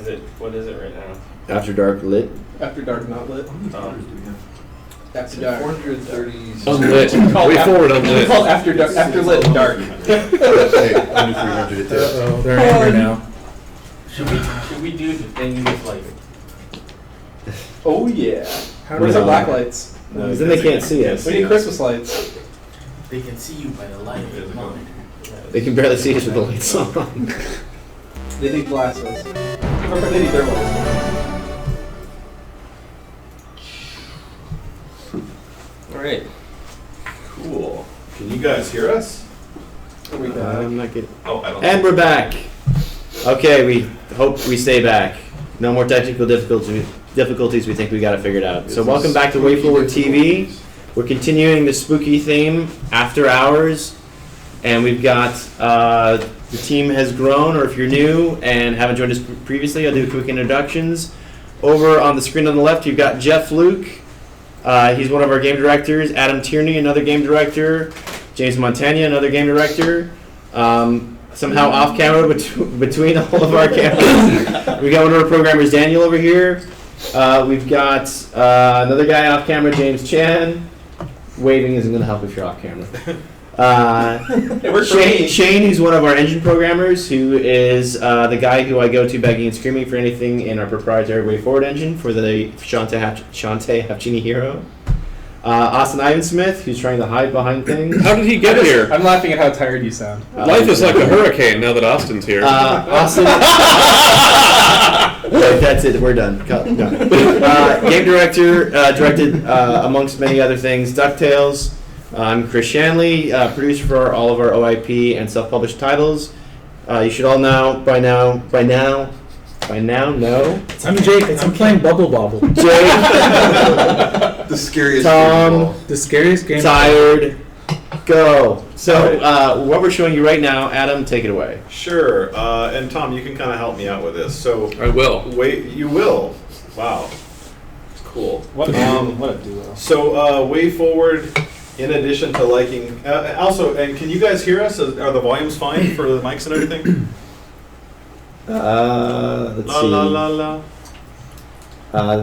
What is it right now? After Dark lit. After Dark not lit. After Dark. 430. Unlit. WayForward unlit. Called After Dark. After Lit and Dark. Hey, under 300 it is. Uh-oh, they're angry now. Should we do the thing with like? Oh yeah. How Where's do our they- black lights? No, then they can't see us. We need Christmas lights. They can see you by the light of your mind. They can barely see us with the lights on. They need glasses. Or they need their lights. All right. Cool. Can you guys hear us? Are we back? I'm not getting. Oh, I don't. And we're back. Okay, we hope we stay back. No more technical difficulties. We think we got it figured out. So welcome back to WayForward TV. We're continuing the spooky theme, After Hours, and we've got the team has grown. Or if you're new and haven't joined us previously, I'll do quick introductions. Over on the screen on the left, you've got Jeff Luke. He's one of our game directors. Adam Tierney, another game director. James Montagna, another game director. Somehow off camera between all of our cameras, we got one of our programmers, Daniel, over here. We've got another guy off camera, James Chan. Waving isn't going to help if you're off camera. Shane, who's one of our engine programmers, who is the guy who I go to begging and screaming for anything in our proprietary WayForward engine for the Shantae Hapchini hero. Austin Ivensmith, who's trying to hide behind things. How did he get here? I'm laughing at how tired you sound. Life is like a hurricane now that Austin's here. Austin. Right, that's it. We're done. Done. Game director, directed amongst many other things, DuckTales. I'm Chris Shanley, producer for all of our OIP and self-published titles. You should all know by now know. I'm Jake. I'm playing Bubble Bobble. Jake, The scariest Tom, The scariest game. tired, go. So what we're showing you right now, Adam, take it away. Sure. And Tom, you can kind of help me out with this. So I will. you will. Wow. It's cool. What a duo. So WayForward, in addition to liking, also, and can you guys hear us? Are the volumes fine for the mics and everything? Let's La see. la la la.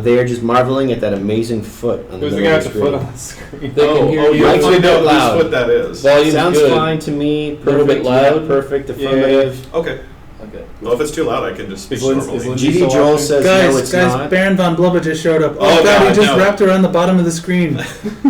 They are just marveling at that amazing foot on the Who's the middle guy of with the the foot screen. on the screen? They can hear you. You Mics find are out loud. whose foot that is. Volume's Sounds good. fine to me. Little bit Perfect, loud. yeah, perfect, affirmative. Okay. Okay. Well, if it's too loud, I can just speak Is Lindsay normally. so GD Joel watching? says no, it's Guys, not. Baron von Blubba just showed up. Oh, God, he God, just no. wrapped around the bottom of the screen.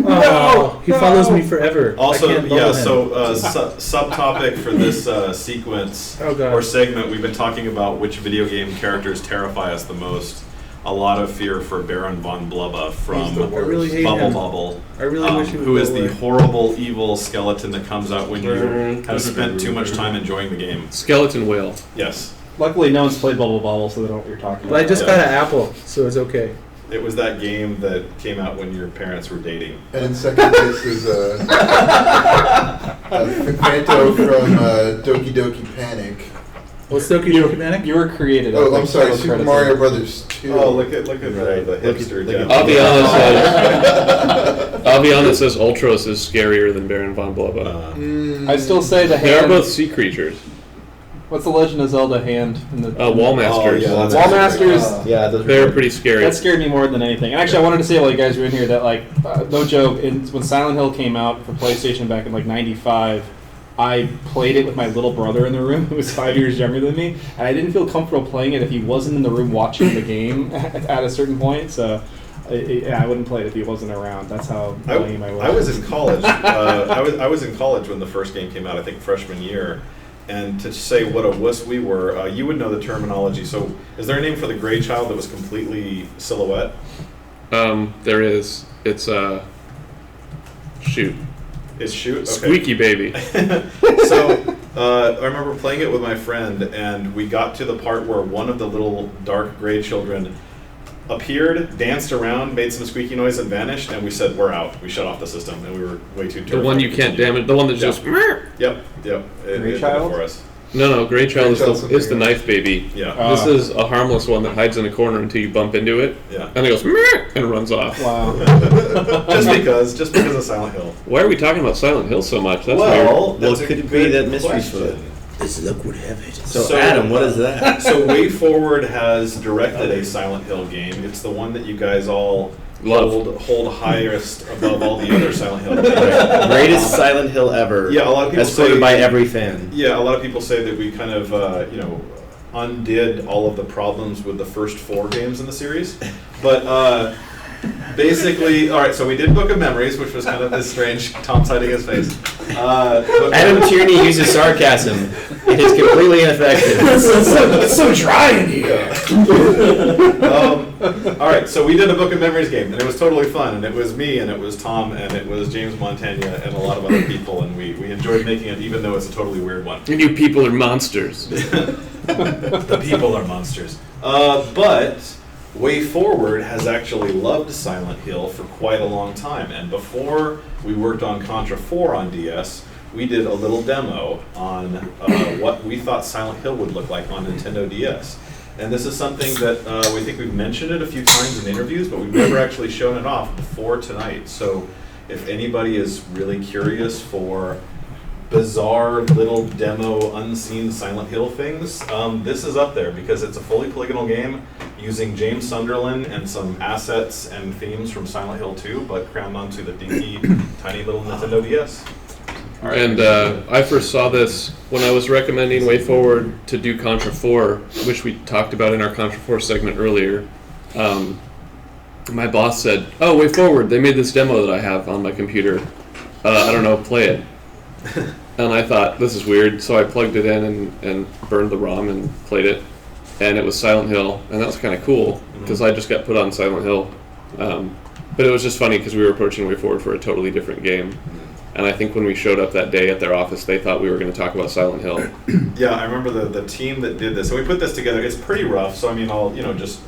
Oh, he follows me forever. I Also, can't yeah, follow him. so subtopic for this sequence Oh, God. or segment, we've been talking about which video game characters terrify us the most. A lot of fear for Baron von Blubba from I really hate Bubble him. Bobble, I really wish he would who is go the away. horrible, evil skeleton that comes out when you have spent too much time enjoying the game. Skeleton whale. Yes, Luckily, no one's played Bubble Bobble, so they don't know what you're talking But I about. just got an apple, so it's okay. it was that game that came out when your parents were dating. And in second place is Fanto from Doki Doki Panic. What's Doki Doki Panic? You were created. Oh, I'm sorry, Title Super credits. Mario Brothers 2. Oh, look at the hipster Jeff. Aviana says Ultros is scarier than Baron von Blubba. I still say the They are hand. both sea creatures. What's the Legend of Zelda hand? In the Wall Masters. Oh, yeah, that's Wall Masters. Yeah, those They're pretty scary. That scared me more than anything. And actually, I wanted to say, while you guys were in here, that no joke, when Silent Hill came out for PlayStation back in '95, I played it with my little brother in the room, who was 5 years younger than me, and I didn't feel comfortable playing it if he wasn't in the room watching the game at a certain point. So, I wouldn't play it if he wasn't around. That's how lame I was. I was in college. I was in college when the first game came out. I think freshman year. And to say what a wuss we were, you would know the terminology. So, is there a name for the gray child that was completely silhouette? There is. It's shoot. It's shoot. Okay. Squeaky baby. So I remember playing it with my friend, and we got to the part where one of the little dark gray children appeared, danced around, made some squeaky noise, and vanished. And we said, "We're out." We shut off the system, and we were way too terrified. The one you to can't continue. damage. The one that Yeah. just. Yep. It Gray did it child? for us. No, Gray Child is the something knife baby. Yeah. This is a harmless one that hides in a corner until you bump into it, Yeah. and it goes "Meh," and runs off. Wow. just because of Silent Hill. Why are we talking about Silent Hill so much? That's Well, weird. that's Well, could a it be good that mystery question. As luck would have it. So- So, Adam, what is that? So WayForward has directed a Silent Hill game. It's the one that you guys all hold highest above all the other Silent Hill games. Greatest Silent Hill ever. Yeah, a lot of people as quoted say- by every fan. Yeah, a lot of people say that we kind of, undid all of the problems with the first 4 games in the series. But basically, all right, so we did Book of Memories, which was kind of this strange, Tom's hiding his face. Adam Tierney uses sarcasm. It is completely ineffective. It's so dry in here. All right, so we did a Book of Memories game, and it was totally fun. And it was me, and it was Tom, and it was James Montagna, and a lot of other people. And we enjoyed making it, even though it's a totally weird one. And you people are monsters. The people are monsters. But WayForward has actually loved Silent Hill for quite a long time. And before we worked on Contra 4 on DS, we did a little demo on what we thought Silent Hill would look like on Nintendo DS. And this is something that we think we've mentioned it a few times in interviews, but we've never actually shown it off before tonight. So if anybody is really curious for bizarre little demo unseen Silent Hill things, this is up there because it's a fully polygonal game using James Sunderland and some assets and themes from Silent Hill 2, but crammed onto the dinky, tiny little Nintendo DS. And I first saw this when I was recommending WayForward to do Contra 4, which we talked about in our Contra 4 segment earlier. My boss said, "Oh, WayForward, they made this demo that I have on my computer. I don't know, play it." And I thought, this is weird, so I plugged it in and burned the ROM and played it. And it was Silent Hill, and that was kind of cool, because I just got put on Silent Hill. But it was just funny because we were approaching WayForward for a totally different game. And I think when we showed up that day at their office, they thought we were going to talk about Silent Hill. Yeah, I remember the team that did this, and we put this together. It's pretty rough, so I mean, I'll just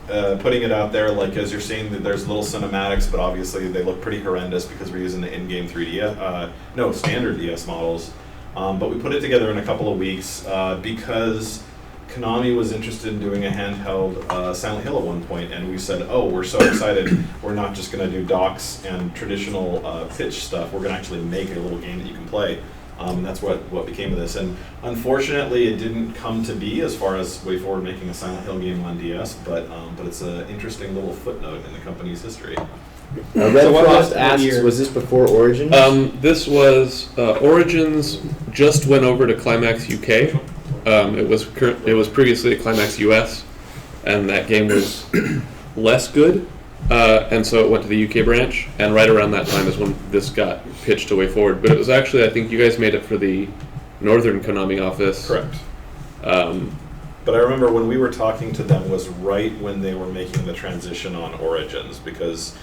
putting it out there, like as you're seeing, that there's little cinematics, but obviously they look pretty horrendous because we're using the in-game 3D, standard DS models. But we put it together in a couple of weeks because Konami was interested in doing a handheld Silent Hill at one point, and we said, oh, we're so excited, we're not just going to do docs and traditional pitch stuff, we're going to actually make a little game that you can play. And that's what became of this. And unfortunately, it didn't come to be as far as WayForward making a Silent Hill game on DS, but it's an interesting little footnote in the company's history. Red Frost asks, was this before Origins? This was Origins just went over to Climax UK. It was previously at Climax US, and that game was less good, and so it went to the UK branch. And right around that time is when this got pitched to WayForward. But it was actually, I think you guys made it for the Northern Konami office. Correct. But I remember when we were talking to them was right when they were making the transition on Origins, because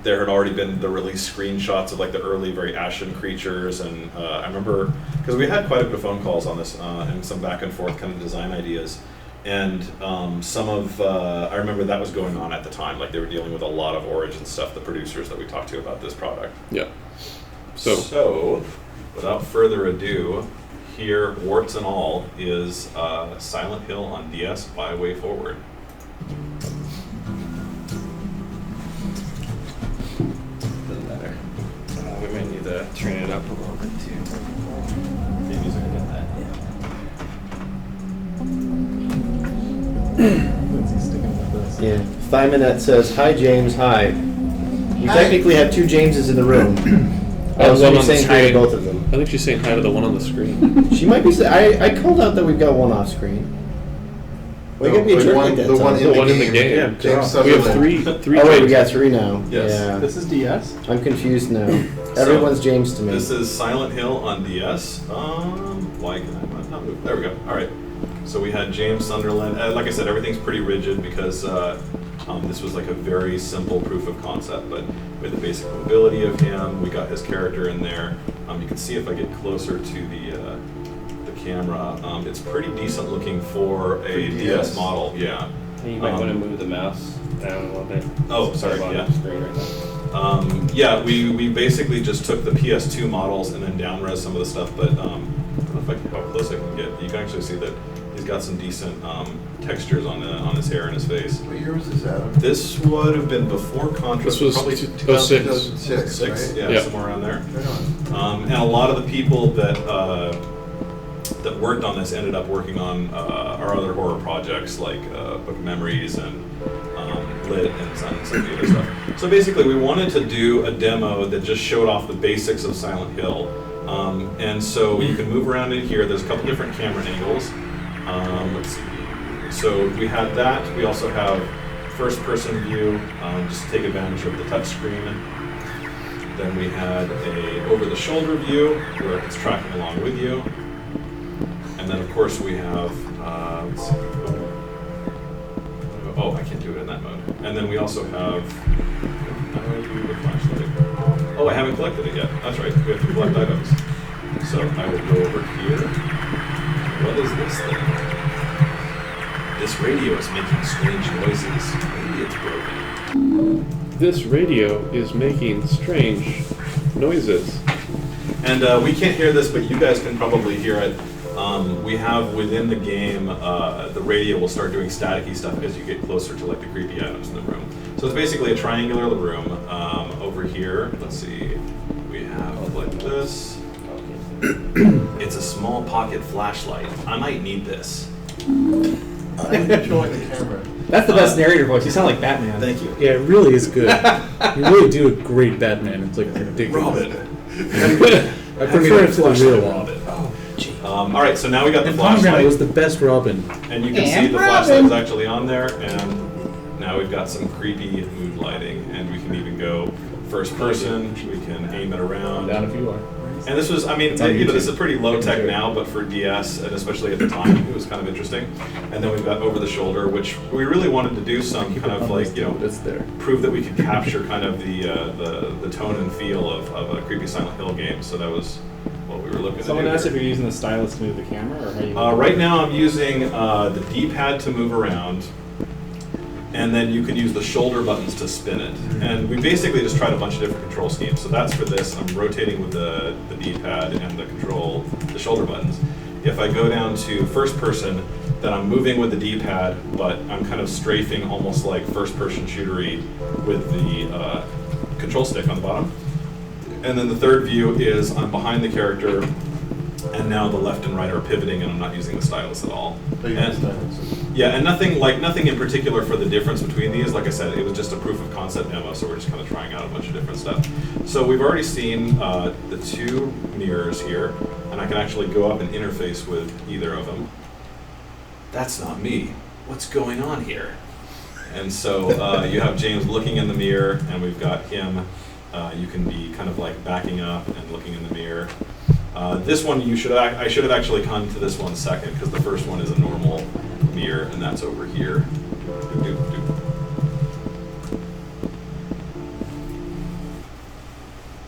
there had already been the release screenshots of like the early, very ashen creatures, and I remember because we had quite a bit of phone calls on this and some back and forth kind of design ideas, and I remember that was going on at the time. Like they were dealing with a lot of Origin stuff. The producers that we talked to about this product. Yeah. So without further ado, here, warts and all, is Silent Hill on DS by WayForward. Doesn't matter. We may need to turn it up a little bit too. Maybe I get that. Yeah. Thymonet says, hi James, hi. You technically have two Jameses in the room. I was one only on the saying hi to screen. both of them. I think she's saying hi to the one on the screen. She might be saying, I called out that we've got one off screen. Well, you gotta be a jerk like that, the Tom. one in The one in the game. game. James We have Sutherland. three. Oh wait, we James. got three now. Yes. Yeah. This is DS? I'm confused now. Everyone's James to me. This is Silent Hill on DS. Why can I not move? There we go. All right. So we had James Sunderland. Like I said, everything's pretty rigid because this was like a very simple proof of concept, but with the basic mobility of him, we got his character in there. You can see if I get closer to the camera, it's pretty decent looking for a DS model. Yeah. You might want to move the mouse down a little bit. Oh, sorry. On Yeah. the screen right now. Yeah, we basically just took the PS2 models and then down-res some of the stuff, but I don't know how close I can get. You can actually see that he's got some decent textures on his hair and his face. What year was this, Adam? This would have been before Contra. This was probably 2006. 2006, right? Yeah, Yeah. somewhere around there. Right on. And a lot of the people that that worked on this ended up working on our other horror projects like Book of Memories and Lit and some of the other stuff. So basically, we wanted to do a demo that just showed off the basics of Silent Hill. And so you can move around in here. There's a couple different camera angles. Let's see. So we had that. We also have first-person view, just to take advantage of the touch screen. Then we had a over-the-shoulder view where it's tracking along with you. And then of course we have, let's see. Oh, I can't do it in that mode. And then we also have, how do I do the flashlight? Oh, I haven't collected it yet. That's right, we have to collect items. So I will go over here. What is this thing? This radio is making strange noises. Maybe it's broken. This radio is making strange noises. And we can't hear this, but you guys can probably hear it. We have within the game, the radio will start doing staticky stuff as you get closer to like the creepy items in the room. So it's basically a triangular room. Over here, let's see, we have like this. It's a small pocket flashlight. I might need this. I'm controlling the camera. That's the best narrator voice. You sound like Batman. Thank you. Yeah, it really is good. You really do a great Batman. It's like ridiculous. Robin. I prefer it to the real one. Robin. All right, so now we got the And Pomegranate flashlight. was the best Robin. And you can see the flashlight is actually on there, and now we've got some creepy mood lighting, and we can even go first person, we can aim it around. Down if you are. And this was, I mean, It's on you know, this YouTube. is pretty low tech now, but for DS, and especially at the time, it was kind of interesting. And then we've got over the shoulder, which we really wanted to do some kind of like, you know, It's there. prove that we could capture kind of the tone and feel of a creepy Silent Hill game. So that was what we were looking Someone to do. asked if here. you're using the stylus to move the camera, or how you. Right now I'm using the D-pad to move around, and then you can use the shoulder buttons to spin it. And we basically just tried a bunch of different control schemes. So that's for this. I'm rotating with the D-pad and the shoulder buttons. If I go down to first person, then I'm moving with the D-pad, but I'm kind of strafing almost like first-person shootery with the control stick on the bottom. And then the third view is I'm behind the character, and now the left and right are pivoting, and I'm not using the stylus at all. Yeah, and nothing in particular for the difference between these. Like I said, it was just a proof of concept demo, so we're just kind of trying out a bunch of different stuff. So we've already seen the two mirrors here, and I can actually go up and interface with either of them. That's not me. What's going on here? And so you have James looking in the mirror, and we've got him. You can be kind of like backing up and looking in the mirror. This one, I should have actually come to this one second, because the first one is a normal mirror, and that's over here. Doop, doop, doop.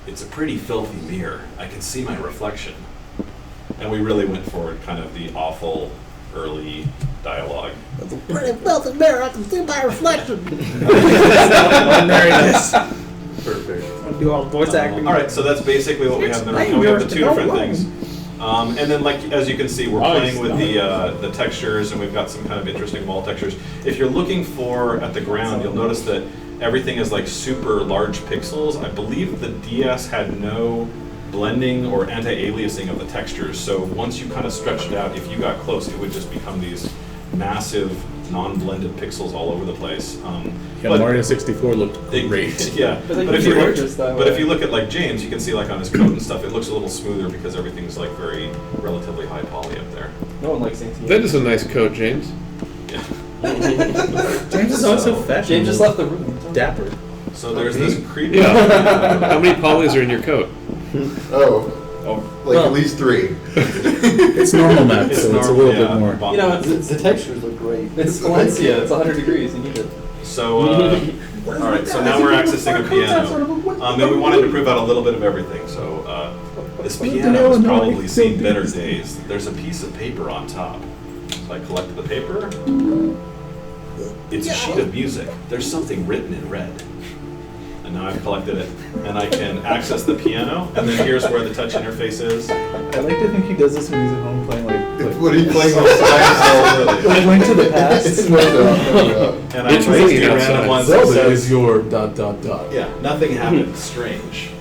It's a pretty filthy mirror. I can see my reflection. And we really went for kind of the awful early dialogue. It's a pretty filthy mirror. I can see my reflection. Very nice. Perfect. I'll do all the voice acting. All right, so that's basically what we have there. Now we have the two different things. And then, like as you can see, we're playing with the textures, and we've got some kind of interesting wall textures. If you're looking at the ground, you'll notice that everything is like super large pixels. I believe the DS had no blending or anti-aliasing of the textures, so once you kind of stretched it out, if you got close, it would just become these massive non-blended pixels all over the place. Yeah, Mario 64 looked great. Yeah, But but if you look at like James, you can see like on his coat and stuff, it looks a little smoother because everything's like very relatively high poly up there. No one likes anti. That is a nice coat, James. Yeah. James is also fashionable. James just left the room. Dapper. So there's this creepy. Yeah. How many polys are in your coat? At least 3. It's normal map, so it's a little bit more. You know, The textures look great. it's Valencia. It's 100 degrees. You need it. So, all right. So now we're accessing a piano, and we wanted to prove out a little bit of everything. So this piano has probably seen better days. There's a piece of paper on top. So I collected the paper. It's a sheet of music. There's something written in red. And now I've collected it, and I can access the piano, and then here's where the touch interface is. I like to think he does this when he's at home playing like What are you playing outside? like Link to the Past. And I It's chose raining the outside. random ones that Zelda is says, your ... yeah, nothing happened strange.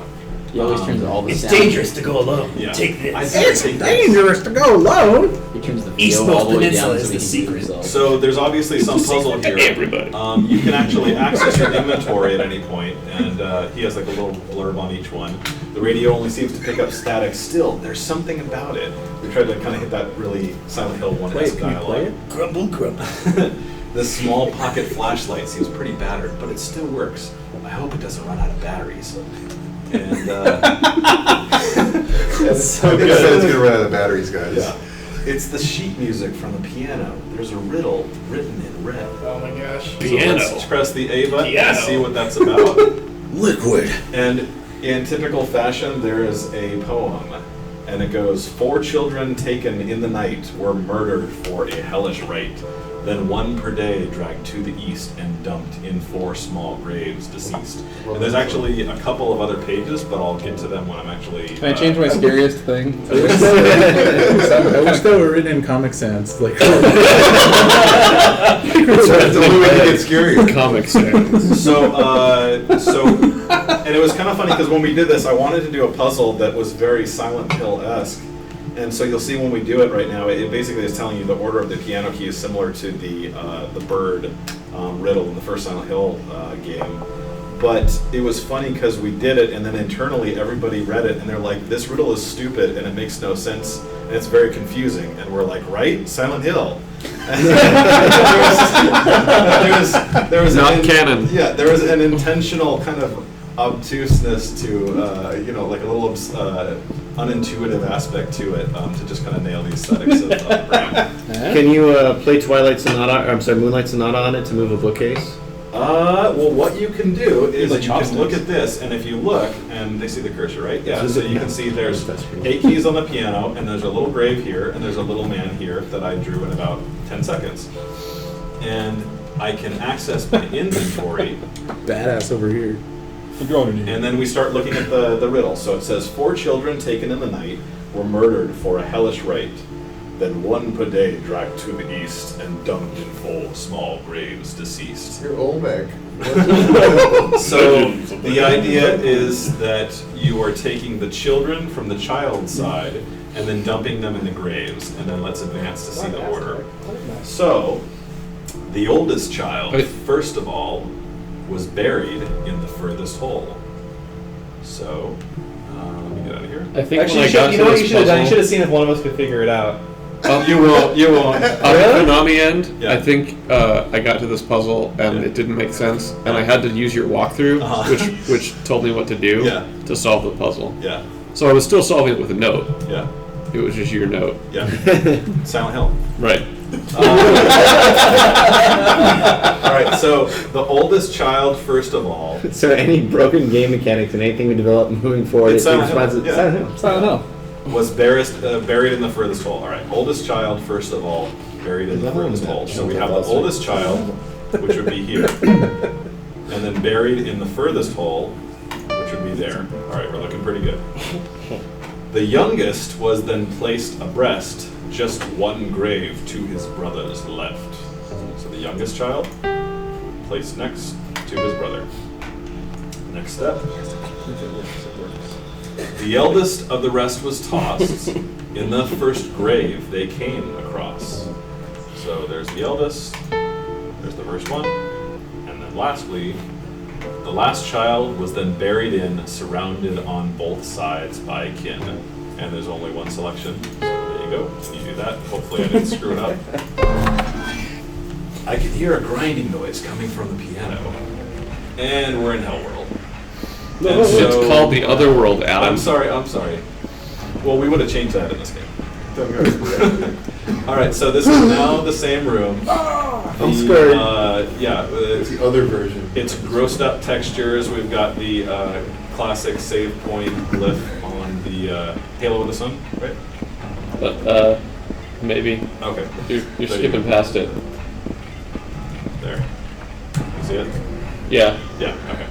He always turns all the It's sound. dangerous to go alone. Yeah. Take this. I better It's take this. dangerous to go alone. He turns the East VO all Coast the way Peninsula down is so he the can secret. hear himself. So there's obviously some puzzle here. Everybody. You can actually access your inventory at any point, and he has like a little blurb on each one. The radio only seems to pick up static. Still, there's something about it. We tried to kind of hit that really Silent Hill 1-esque dialogue. Grumble, grumble. This small pocket flashlight seems pretty battered, but it still works. I hope it doesn't run out of batteries. And So good. It's gonna run out of batteries, guys. yeah, it's the sheet music from the piano. There's a riddle written in red. Oh my gosh. So Piano. let's press the A button Piano. and see what that's about. Liquid. And in typical fashion, there is a poem, and it goes, 4 children taken in the night were murdered for a hellish rite. Then 1 per day dragged to the east and dumped in 4 small graves, deceased. And there's actually a couple of other pages, but I'll get to them when I'm actually... Can I change my scariest thing? I wish they were written in Comic Sans. Like, That's the only way to get scarier. Comic Sans. So, and it was kind of funny because when we did this, I wanted to do a puzzle that was very Silent Hill-esque. And so you'll see when we do it right now, it basically is telling you the order of the piano key is similar to the bird riddle in the first Silent Hill game. But it was funny because we did it, and then internally everybody read it, and they're like, "This riddle is stupid, and it makes no sense, and it's very confusing." And we're like, "Right, Silent Hill." there was Not canon. Yeah, there was an intentional kind of obtuseness to, like a little unintuitive aspect to it, to just kind of nail the aesthetics of the brand. Can you play Twilight Sonata? Or, I'm sorry, Moonlight Sonata on it to move a bookcase? Well, what you can do is Like you can chopsticks. look at this, and if you look, and they see the cursor, right? Yeah, This is so it, you yeah. can see there's 8 keys on the piano, and there's a little grave here, and there's a little man here that I drew in about 10 seconds. And I can access my inventory, badass over here. and then we start looking at the riddle. So it says, 4 children taken in the night were murdered for a hellish rite. Then 1 per day dragged to the east and dumped in 4 small graves, deceased. You're Olmec. So the idea is that you are taking the children from the child's side and then dumping them in the graves, and then let's advance to see the order. So the oldest child, first of all, was buried in the furthest hole. So let me get out of here. I think Actually, when I got you to know what this you should have done? You should puzzle, have seen if one of us could figure it out. You won't. on the Konami end, Yeah. I think I got to this puzzle and it didn't make sense, and I had to use your walkthrough, which told me what to do Yeah. to solve the puzzle. Yeah, So I was still solving it with a note. yeah, It was just your note. yeah. Silent Hill. Right. All right, so the oldest child, first of all, So any broken game mechanics and anything we develop moving forward, It's it Silent Hill, responds to yeah. Silent Hill. I don't know. was buried in the furthest hole. All right, oldest child, first of all, buried in the furthest hole. So we have the oldest child, which would be here, and then buried in the furthest hole, which would be there. All right, we're looking pretty good. The youngest was then placed abreast, just 1 grave to his brother's left. So the youngest child placed next to his brother. Next step. The eldest of the rest was tossed. In the first grave they came across. So there's the eldest, there's the first one, and then lastly, the last child was then buried in, surrounded on both sides by kin. And there's only one selection, so there you go. You do that. Hopefully I didn't screw it up. I could hear a grinding noise coming from the piano. And we're in Hell World. And It's so- called the Other World, Adam. I'm sorry. Well, we would have changed that in this game. All right, so this is now the same room. I'm scared. It's the other version. It's grossed up textures. We've got the classic save point glyph on the Halo of the Sun, right? But, maybe. Okay. You're There you skipping go. past it. There. You see it? Yeah. Yeah, okay.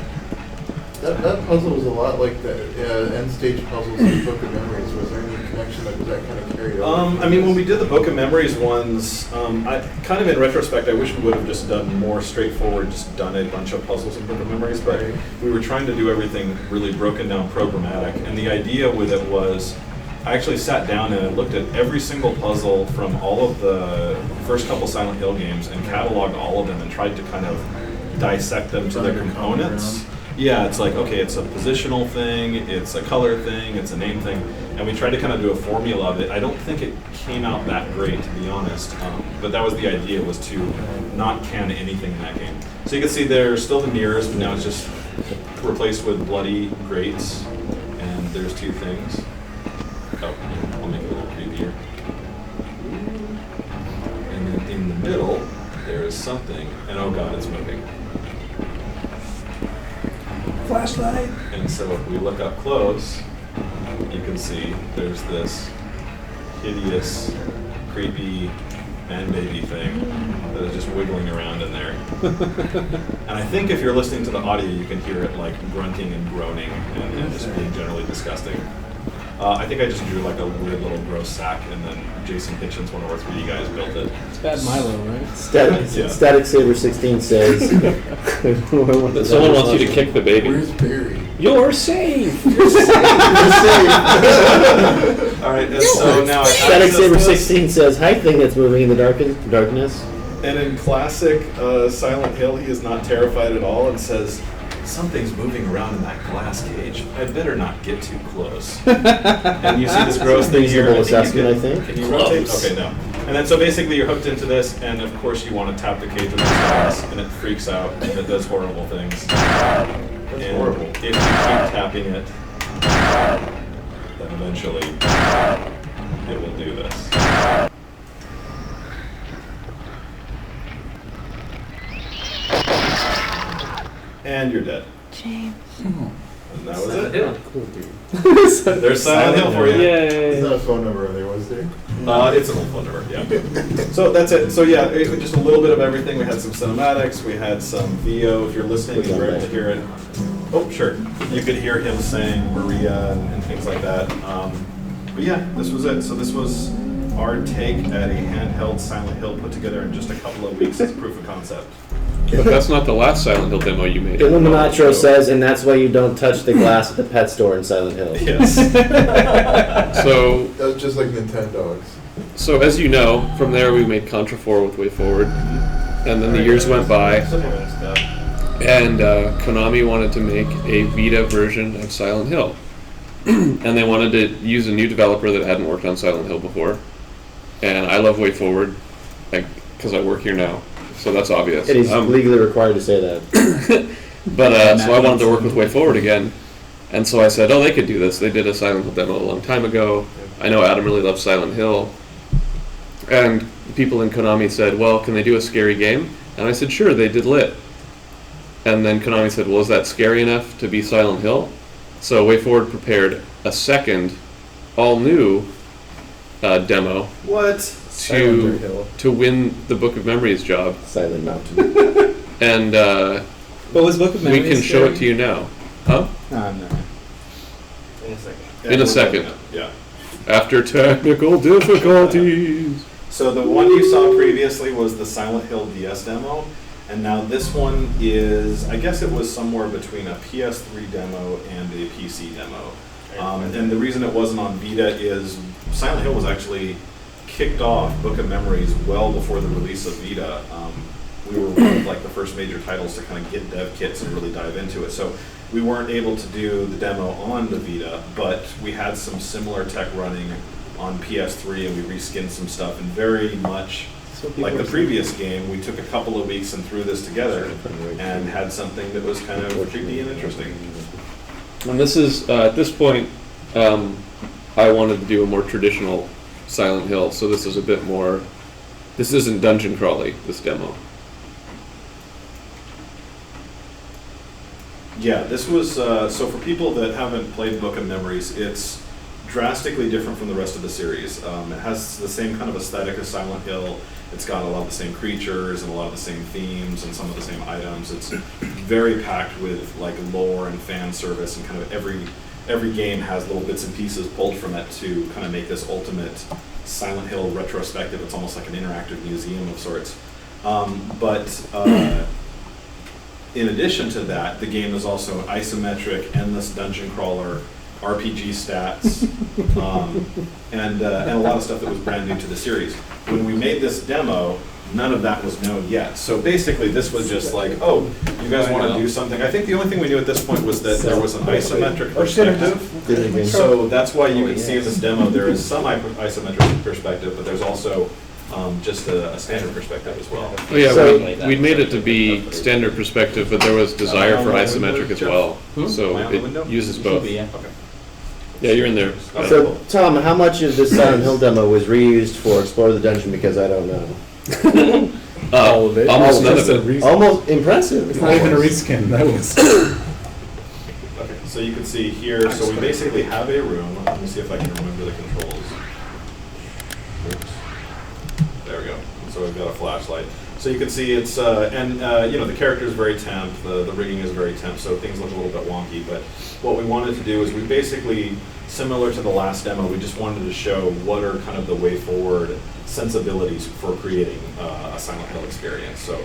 That puzzle was a lot like the end stage puzzles in Book of Memories. Was there any connection that was that kind of carried over? I mean, when we did the Book of Memories ones, I kind of in retrospect, I wish we would have just done more straightforward, just done a bunch of puzzles in Book of Memories, but we were trying to do everything really broken down programmatic, and the idea with it was, I actually sat down and I looked at every single puzzle from all of the first couple Silent Hill games and cataloged all of them and tried to kind of dissect them to their components. Yeah, it's like, okay, it's a positional thing, it's a color thing, it's a name thing, and we tried to kind of do a formula of it. I don't think it came out that great, to be honest, but that was the idea, was to not can anything in that game. So you can see there's still the mirrors, but now it's just replaced with bloody grates, and there's two things. Oh, I'll make it a little creepier. And then in the middle, there is something, and oh god, it's moving. Flashlight. And so if we look up close, you can see there's this hideous, creepy man-baby thing that is just wiggling around in there. And I think if you're listening to the audio, you can hear it like grunting and groaning and just being generally disgusting. I think I just drew like a weird little gross sack, and then Jason Hitchens, one of our 3D guys, built it. It's bad Milo, right? Static Saber 16 says. Someone wants you to kick the baby. Where's Barry? You're safe! You're safe. All right, and so now I Static access Saber this. 16 says, "Hi, thing that's moving in the darkness." And in classic Silent Hill, he is not terrified at all and says, "Something's moving around in that glass cage. I'd better not get too close." And you see this gross thing here. Reasonable assessment, I think. Can you rotate? Okay, no. And then so basically you're hooked into this, and of course you want to tap the cage with the glass, and it freaks out, and it does horrible things. That's horrible. If you keep tapping it, then eventually it will do this. And you're dead. James. And that was it. There's Silent Hill for you. There's not a phone number there, was there? It's an old phone number, yeah. So that's it. So yeah, just a little bit of everything. We had some cinematics, we had some VO. If you're listening, you were able to hear it. Oh, sure. You could hear him saying Maria and things like that. But yeah, this was it. So this was our take at a handheld Silent Hill put together in just a couple of weeks as proof of concept. But that's not the last Silent Hill demo you made. Illuminatro says, and that's why you don't touch the glass at the pet store in Silent Hill. Yes. So That was just like Nintendogs. So as you know, from there we made Contra 4 with WayForward, and then the years went by, and Konami wanted to make a Vita version of Silent Hill, and they wanted to use a new developer that hadn't worked on Silent Hill before, and I love WayForward, because I work here now, so that's obvious. It is legally required to say that. But so I wanted to work with WayForward again, and so I said, oh, they could do this. They did a Silent Hill demo a long time ago. I know Adam really loves Silent Hill. And people in Konami said, well, can they do a scary game? And I said, sure, they did Lit. And then Konami said, well, is that scary enough to be Silent Hill? So WayForward prepared a second, all-new demo. What? To win the Book of Memories job. Silent Mountain. And What was Book of Memories? we can show it to you now. Huh? No. In a second. In a second. Yeah. After technical difficulties. So the one you saw previously was the Silent Hill DS demo, and now this one is, I guess it was somewhere between a PS3 demo and a PC demo. And the reason it wasn't on Vita is Silent Hill was actually kicked off Book of Memories well before the release of Vita. We were one of like the first major titles to kind of get dev kits and really dive into it. So we weren't able to do the demo on the Vita, but we had some similar tech running on PS3, and we reskinned some stuff, and very much like the previous game, we took a couple of weeks and threw this together and had something that was kind of creepy and interesting. And this is, at this point, I wanted to do a more traditional Silent Hill, so this is a bit more, this isn't dungeon crawly, this demo. Yeah, this was, so for people that haven't played Book of Memories, it's drastically different from the rest of the series. It has the same kind of aesthetic as Silent Hill. It's got a lot of the same creatures and a lot of the same themes and some of the same items. It's very packed with like lore and fan service, and kind of every game has little bits and pieces pulled from it to kind of make this ultimate Silent Hill retrospective. It's almost like an interactive museum of sorts. In addition to that, the game is also an isometric, endless dungeon crawler, RPG stats, and a lot of stuff that was brand new to the series. When we made this demo, none of that was known yet. So basically this was just like, oh, you guys want to do something? I think the only thing we knew at this point was that there was an isometric perspective. So that's why you can see in this demo there is some isometric perspective, but there's also just a standard perspective as well. Oh yeah, we made it to be standard perspective, but there was desire for isometric as well. So it uses both. Okay. Yeah, you're in there. So, Tom, how much of this Silent Hill demo was reused for Explore the Dungeon? Because I don't know. All of it. Almost none of Just a it. reskin. Almost impressive. It's not even a reskin. That was. Okay, so you can see here, so we basically have a room. Let me see if I can remember the controls. Oops. There we go. So we've got a flashlight. So you can see it's, the character is very temp, the rigging is very temp, so things look a little bit wonky, but what we wanted to do is we basically, similar to the last demo, we just wanted to show what are kind of the way forward sensibilities for creating a Silent Hill experience. So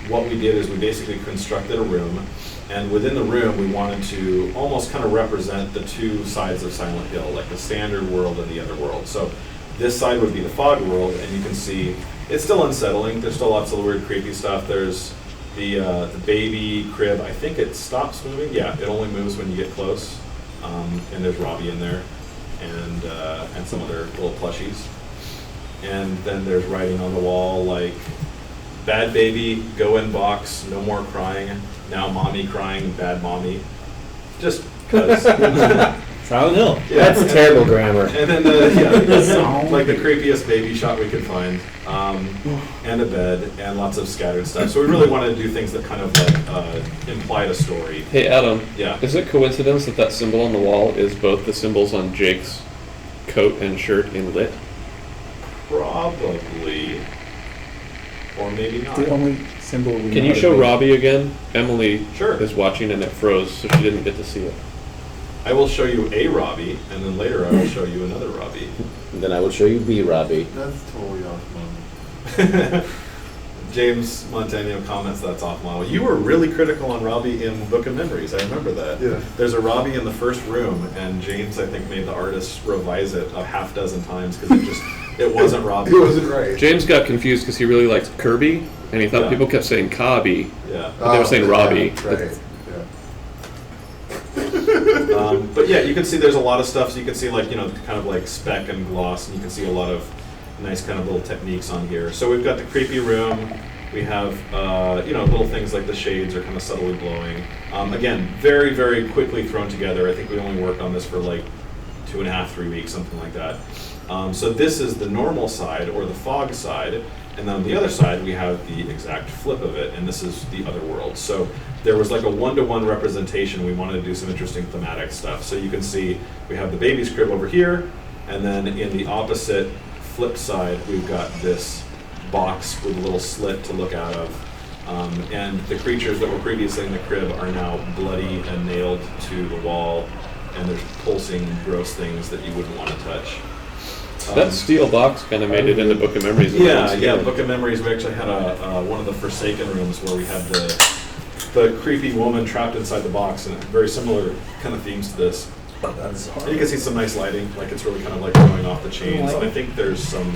what we did is we basically constructed a room, and within the room we wanted to almost kind of represent the two sides of Silent Hill, like the standard world and the other world. So this side would be the fog world, and you can see it's still unsettling. There's still lots of weird, creepy stuff. There's the baby crib. I think it stops moving. Yeah, it only moves when you get close. And there's Robbie in there, and some other little plushies. And then there's writing on the wall like, "Bad baby, go in box. No more crying. Now mommy crying. Bad mommy." Just cause. Silent Hill. Yeah, That's terrible grammar. And then like the creepiest baby shot we could find, and a bed, and lots of scattered stuff. So we really wanted to do things that kind of like implied a story. Hey Adam, Yeah. is it coincidence that that symbol on the wall is both the symbols on Jake's coat and shirt in lit? Probably, or maybe not. The only symbol we Can know you to show be- Robbie again? Emily Sure. is watching and it froze, so she didn't get to see it. I will show you a Robbie, and then later I will show you another Robbie. And then I will show you B. Robbie. That's totally off moment. James Montano comments that's off model. You were really critical on Robbie in Book of Memories. I remember that. Yeah. There's a Robbie in the first room, and James, I think, made the artist revise it a half dozen times because it wasn't Robbie. It wasn't right. James got confused because he really liked Kirby, and he thought Yeah. people kept saying Cobby, Yeah. but they were saying Robbie. Yeah, right. But yeah, you can see there's a lot of stuff. So you can see like, kind of like speck and gloss, and you can see a lot of nice kind of little techniques on here. So we've got the creepy room. We have, little things like the shades are kind of subtly glowing. Again, very, very quickly thrown together. I think we only worked on this for like 2.5, 3 weeks, something like that. So this is the normal side, or the fog side. And then on the other side, we have the exact flip of it, and this is the other world. So there was like a one-to-one representation. We wanted to do some interesting thematic stuff. So you can see we have the baby's crib over here, and then in the opposite flip side, we've got this box with a little slit to look out of. And the creatures that were previously in the crib are now bloody and nailed to the wall, and there's pulsing, gross things that you wouldn't want to touch. That steel box kind of made it into Book of Memories. Yeah, Book of Memories. We actually had one of the Forsaken rooms where we had the creepy woman trapped inside the box, and very similar kind of themes to this. And you can see some nice lighting, like it's really kind of like going off the chains. And I think there's some.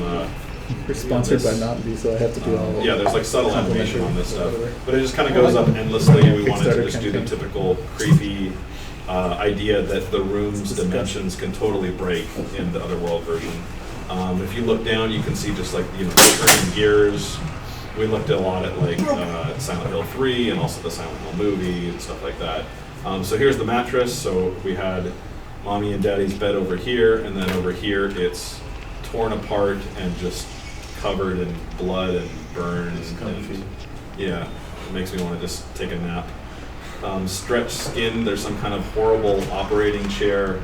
We're sponsored by Mountain Dew, so I have to do all. Yeah, there's like subtle animation on this stuff, but it just kind of goes up endlessly. We wanted to just do the typical creepy idea that the room's dimensions can totally break in the Otherworld version. If you look down, you can see just like turning gears. We looked a lot at like Silent Hill 3 and also the Silent Hill movie and stuff like that. So here's the mattress. So we had mommy and daddy's bed over here, and then over here it's torn apart and just covered in blood and burns. And, yeah, it makes me want to just take a nap. Stretched skin, there's some kind of horrible operating chair.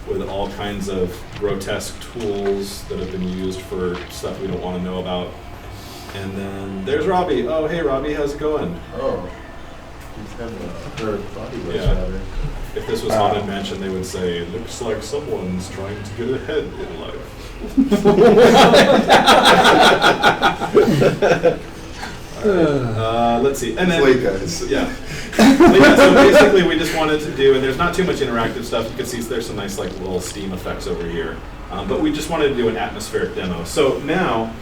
with all kinds of grotesque tools that have been used for stuff we don't want to know about. And then there's Robbie. Oh, hey Robbie, how's it going? Oh, he's having her body was Yeah. shattered. If this was Haunted Mansion, they would say, looks like someone's trying to get ahead in life. Let's see. And then, It's late, guys. Yeah. But yeah, so basically we just wanted to do, and there's not too much interactive stuff. You can see there's some nice like little Steam effects over here. But we just wanted to do an atmospheric demo. So now,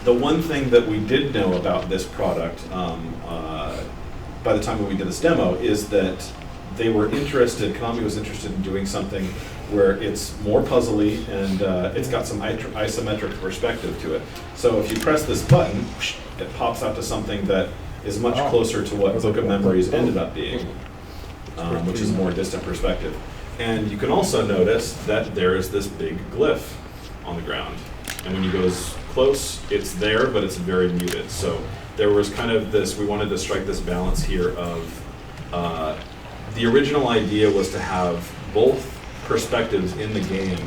the one thing that we did know about this product by the time when we did this demo is that they were interested, Konami was interested in doing something where it's more puzzly and it's got some isometric perspective to it. So if you press this button, it pops out to something that is much closer to what Book of Memories ended up being, which is a more distant perspective. And you can also notice that there is this big glyph on the ground. And when you go close, it's there, but it's very muted. So there was kind of this, we wanted to strike this balance here of, the original idea was to have both perspectives in the game,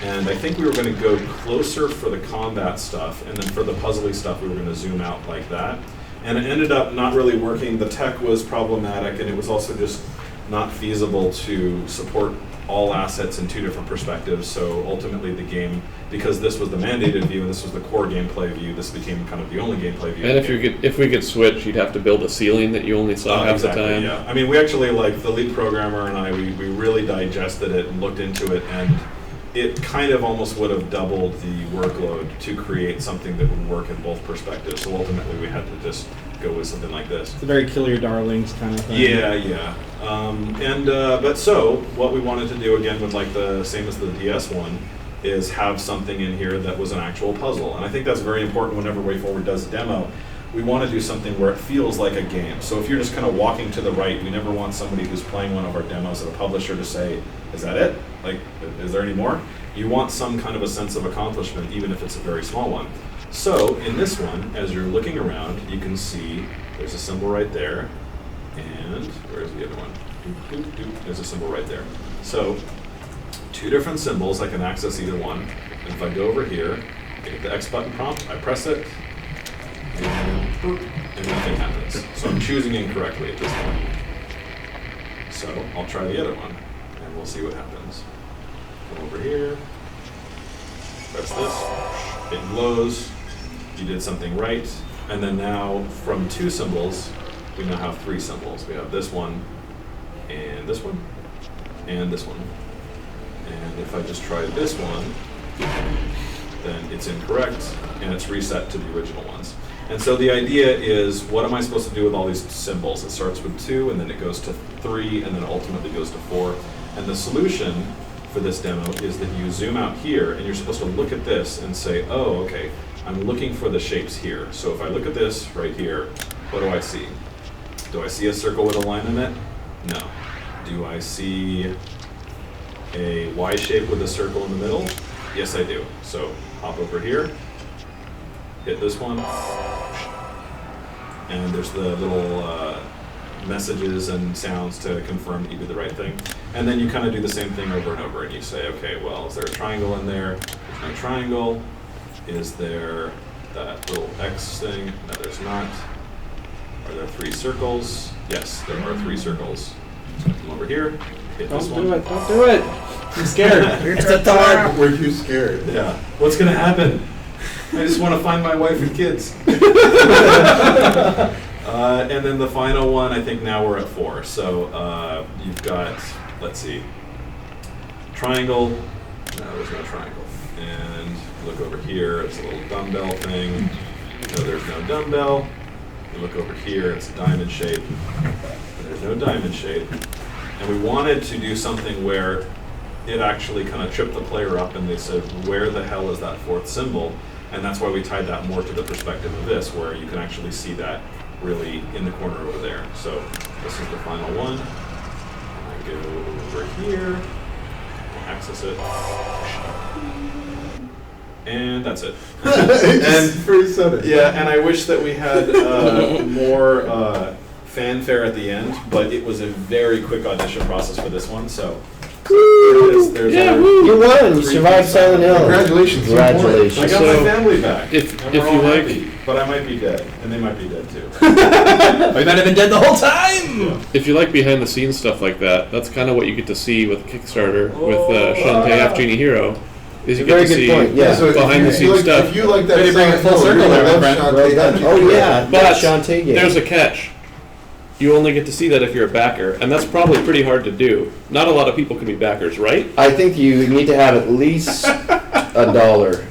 and I think we were going to go closer for the combat stuff, and then for the puzzly stuff we were going to zoom out like that. And it ended up not really working. The tech was problematic, and it was also just not feasible to support all assets in two different perspectives. So ultimately the game, because this was the mandated view and this was the core gameplay view, this became kind of the only gameplay view. And if we could switch, you'd have to build a ceiling that you only saw half Exactly, the time. yeah. I mean, we actually, like, the lead programmer and I, we really digested it and looked into it, and it kind of almost would have doubled the workload to create something that would work in both perspectives. So ultimately we had to just go with something like this. It's a very kill your darlings kind of thing. Yeah. But so what we wanted to do again with like the same as the DS one is have something in here that was an actual puzzle. And I think that's very important whenever WayForward does a demo. We want to do something where it feels like a game. So if you're just kind of walking to the right, we never want somebody who's playing one of our demos at a publisher to say, is that it? Like, is there any more? You want some kind of a sense of accomplishment, even if it's a very small one. So in this one, as you're looking around, you can see there's a symbol right there. And where's the other one? Doop, doop, doop. There's a symbol right there. So two different symbols, I can access either one. And if I go over here, I get the X button prompt, I press it, and boop, and nothing happens. So I'm choosing incorrectly at this point. So I'll try the other one, and we'll see what happens. Come over here, press this, it glows, you did something right, and then now from two symbols, we now have three symbols. We have this one, and this one, and this one. And if I just try this one, then it's incorrect, and it's reset to the original ones. And so the idea is, what am I supposed to do with all these symbols? It starts with 2, and then it goes to 3, and then ultimately goes to 4. And the solution for this demo is that you zoom out here, and you're supposed to look at this and say, oh, okay, I'm looking for the shapes here. So if I look at this right here, what do I see? Do I see a circle with a line in it? No. Do I see a Y shape with a circle in the middle? Yes, I do. So hop over here, hit this one, and there's the little messages and sounds to confirm that you did the right thing. And then you kind of do the same thing over and over, and you say, okay, well, is there a triangle in there? There's no triangle. Is there that little X thing? No, there's not. Are there 3 circles? Yes, there are 3 circles. So come over here, hit this one. Don't do it. I'm scared. It's a trap. We're too scared. Yeah. What's gonna happen? I just want to find my wife and kids. And then the final one, I think now we're at 4. So you've got, let's see, triangle. No, there's no triangle. And look over here, it's a little dumbbell thing. No, there's no dumbbell. You look over here, it's a diamond shape. There's no diamond shape. And we wanted to do something where it actually kind of tripped the player up, and they said, where the hell is that 4th symbol? And that's why we tied that more to the perspective of this, where you can actually see that really in the corner over there. So this is the final one. I go over here, access it, and that's it. And pretty sudden. Yeah, and I wish that we had more fanfare at the end, but it was a very quick audition process for this one, so There's Yeah, our- woo. You won. You survived Silent Hill. Congratulations. Congratulations. I got So, my family back. if and you we're all like- happy, but I might be dead, and they might be dead too. I might have been dead the whole time. If you like behind the scenes stuff like that, that's kind of what you get to see with Kickstarter with Shantae Half Genie Hero. Is you get Very to good see point. Yeah. So if behind you- the if scenes you like, stuff. If you like that, Way to bring it full Silent circle Hill, there, my you friend. love Well Shantae done. Happy Oh Hero. yeah, But that Shantae game. There's a catch. You only get to see that if you're a backer, and that's probably pretty hard to do. Not a lot of people can be backers, right? I think you need to have at least $1.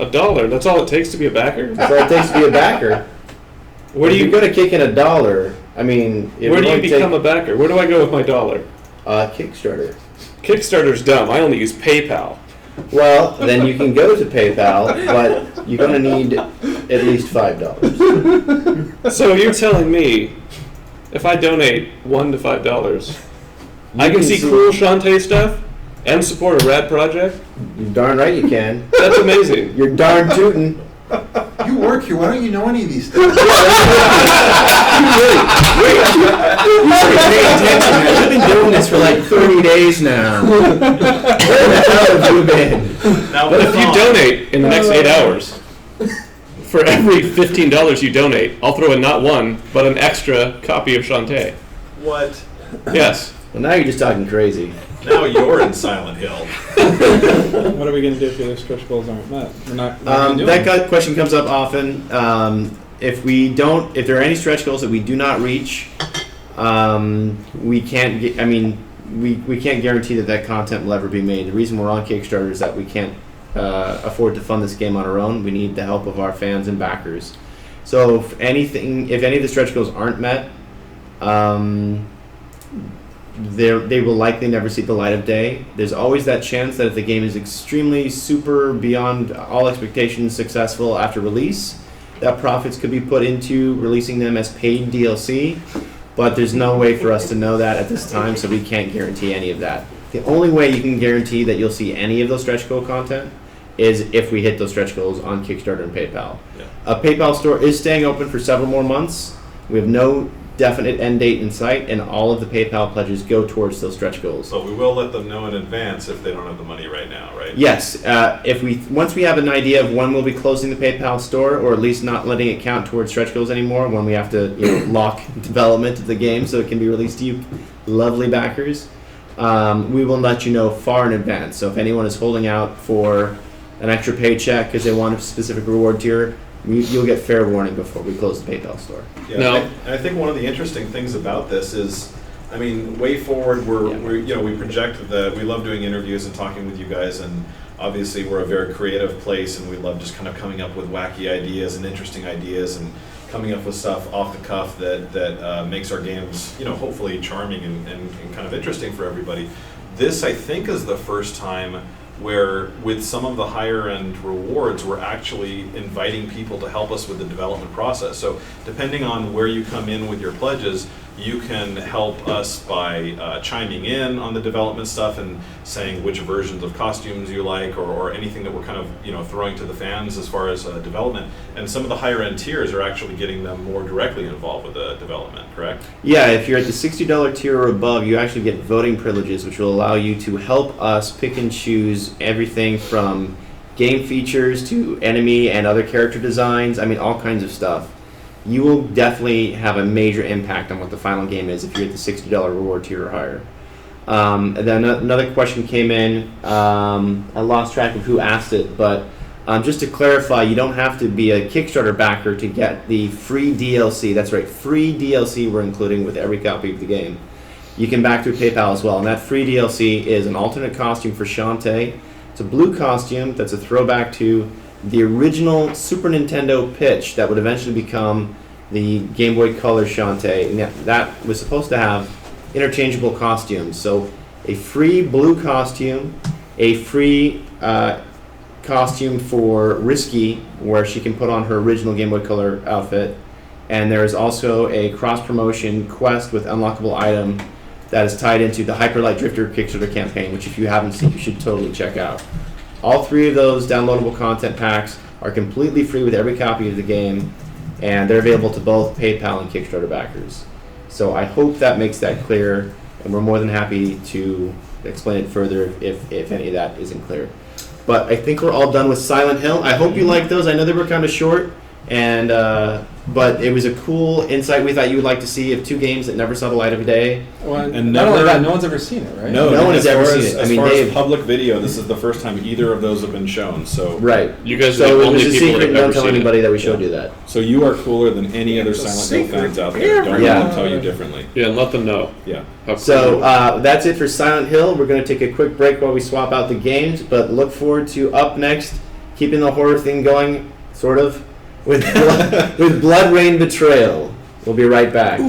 $1. That's all it takes to be a backer. That's all it takes to be a backer. Where do If you you're going to kick in $1, I mean, it Where would do you only become a take backer? Where do I go with my dollar? Kickstarter. Kickstarter's dumb. I only use PayPal. Well, then you can go to PayPal, but you're going to need at least $5. So you're telling me if I donate $1 to $5, I can see cool Shantae stuff and support a rad project? You're darn right you can. That's amazing. You're darn tootin'. You work here. Why don't you know any of these things? Pay attention, man. I've been doing this for like 30 days now. Where the hell have you been? Now, But if you donate in the next 8 hours, for every $15 you donate, I'll throw in not one, but an extra copy of Shantae. what? Yes. Well, now you're just talking crazy. Now you're in Silent Hill. What are we going to do if the stretch goals aren't met? We're not gonna do That them. question comes up often. If there are any stretch goals that we do not reach, we can't. We can't guarantee that content will ever be made. The reason we're on Kickstarter is that we can't afford to fund this game on our own. We need the help of our fans and backers. So if any of the stretch goals aren't met, they will likely never see the light of day. There's always that chance that if the game is extremely super beyond all expectations successful after release, that profits could be put into releasing them as paid DLC. But there's no way for us to know that at this time, so we can't guarantee any of that. The only way you can guarantee that you'll see any of those stretch goal content is if we hit those stretch goals on Kickstarter and PayPal. Yeah. A PayPal store is staying open for several more months. We have no definite end date in sight, and all of the PayPal pledges go towards those stretch goals. So we will let them know in advance if they don't have the money right now, right? Yes, once we have an idea of when we'll be closing the PayPal store, or at least not letting it count towards stretch goals anymore, when we have to lock development of the game so it can be released to you, lovely backers, we will let you know far in advance. So if anyone is holding out for an extra paycheck because they want a specific reward tier, you'll get fair warning before we close the PayPal store. Yeah, No. and I think one of the interesting things about this is, I mean, WayForward, we project that we love doing interviews and talking with you guys, and obviously we're a very creative place, and we love just kind of coming up with wacky ideas and interesting ideas, and coming up with stuff off the cuff that makes our games, hopefully charming and kind of interesting for everybody. This, I think, is the first time where with some of the higher end rewards, we're actually inviting people to help us with the development process. So depending on where you come in with your pledges, you can help us by chiming in on the development stuff and saying which versions of costumes you like, or anything that we're kind of throwing to the fans as far as development. And some of the higher end tiers are actually getting them more directly involved with the development, correct? Yeah, if you're at the $60 tier or above, you actually get voting privileges, which will allow you to help us pick and choose everything from game features to enemy and other character designs. I mean, all kinds of stuff. You will definitely have a major impact on what the final game is if you're at the $60 reward tier or higher. And then another question came in. I lost track of who asked it, but just to clarify, you don't have to be a Kickstarter backer to get the free DLC. That's right, free DLC we're including with every copy of the game. You can back through PayPal as well, and that free DLC is an alternate costume for Shantae. It's a blue costume that's a throwback to the original Super Nintendo pitch that would eventually become the Game Boy Color Shantae. And that was supposed to have interchangeable costumes. So a free blue costume, a free costume for Risky, where she can put on her original Game Boy Color outfit. And there is also a cross-promotion quest with unlockable item that is tied into the Hyperlight Drifter Kickstarter campaign, which if you haven't seen, you should totally check out. All three of those downloadable content packs are completely free with every copy of the game, and they're available to both PayPal and Kickstarter backers. So I hope that makes that clear, and we're more than happy to explain it further if any of that isn't clear. But I think we're all done with Silent Hill. I hope you liked those. I know they were kind of short, and but it was a cool insight we thought you would like to see of 2 games that never saw the light of day. Well, And not only never- that, no one's ever seen it, right? No, No one has as ever far seen as- it. I As mean, far they've- as public video, this is the first time either of those have been shown. So Right. You guys are So the it only was a people that secret. have Don't ever tell seen anybody it. that we showed you that. So you are cooler than any other Silent Hill fans out there. Don't Yeah. let them tell you differently. Yeah, and let them know. Yeah. How So cool. that's it for Silent Hill. We're going to take a quick break while we swap out the games, but look forward to up next, keeping the horror thing going, sort of, with Blood Rain Betrayal. We'll be right back.